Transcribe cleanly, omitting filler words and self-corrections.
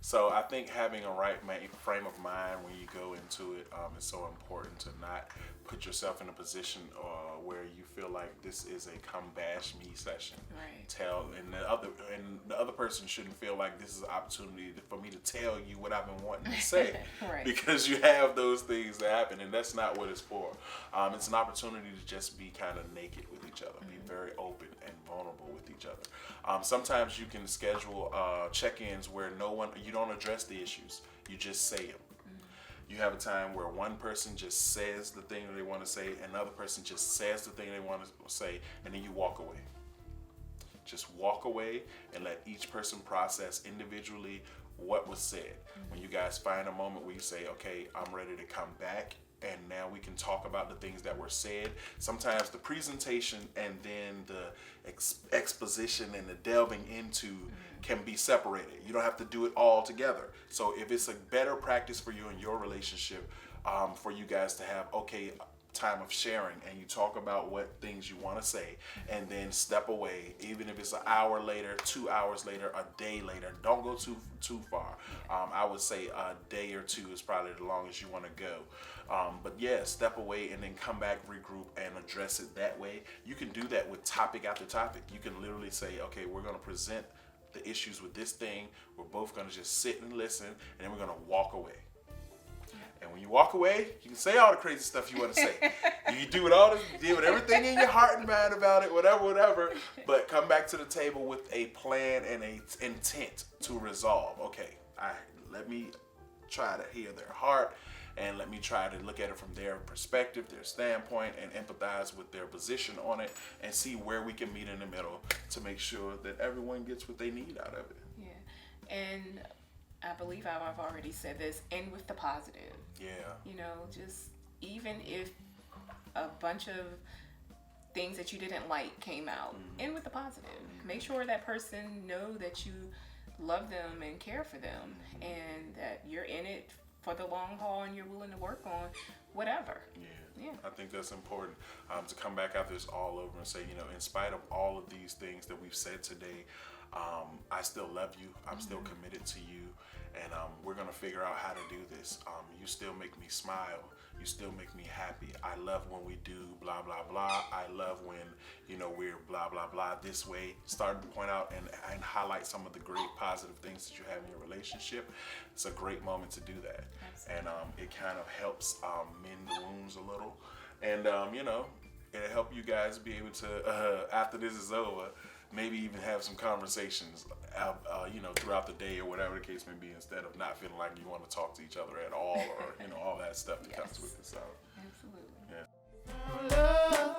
So I think having a right frame of mind when you go into it is so important to not put yourself in a position where you feel like this is a come bash me session. Right. And the other person shouldn't feel like this is an opportunity for me to tell you what I've been wanting to say. Right. Because you have those things that happen, and that's not what it's for. It's an opportunity to just be kind of naked with each other, be very open and vulnerable with each other. Sometimes you can schedule check-ins where you don't address the issues, you just say them. You have a time where one person just says the thing that they want to say, another person just says the thing they want to say, and then you walk away. Just walk away and let each person process individually what was said. When you guys find a moment where you say, okay, I'm ready to come back, and now we can talk about the things that were said. Sometimes the presentation and then the exposition and the delving into can be separated. You don't have to do it all together. So if it's a better practice for you in your relationship, for you guys to have, time of sharing, and you talk about what things you want to say, and then step away, even if it's an hour later, 2 hours later, a day later. Don't go too far. I would say a day or two is probably the longest you want to go. But yeah, step away and then come back, regroup, and address it that way. You can do that with topic after topic. You can literally say, okay, we're going to present the issues with this thing. We're both going to just sit and listen, and then we're going to walk away. And when you walk away, you can say all the crazy stuff you want to say. You can do it all, deal with everything in your heart and mind about it, whatever. But come back to the table with a plan and a intent to resolve. Okay, let me try to hear their heart, and let me try to look at it from their perspective, their standpoint, and empathize with their position on it, and see where we can meet in the middle to make sure that everyone gets what they need out of it. Yeah, and I believe I've already said this, end with the positive. Yeah. Just even if a bunch of things that you didn't like came out, end with the positive. Make sure that person know that you love them and care for them, and that you're in it for the long haul and you're willing to work on whatever. Yeah. I think that's important, to come back after this all over and say, in spite of all of these things that we've said today, I still love you. I'm still committed to you. And we're going to figure out how to do this. You still make me smile. You still make me happy. I love when we do blah, blah, blah. I love when, we're blah, blah, blah this way. Starting to point out and highlight some of the great positive things that you have in your relationship. It's a great moment to do that. Absolutely. And it kind of helps mend the wounds a little. And, it'll help you guys be able to, after this is over, maybe even have some conversations, throughout the day or whatever the case may be, instead of not feeling like you want to talk to each other at all, or all that stuff that comes with it. So, absolutely. Yeah.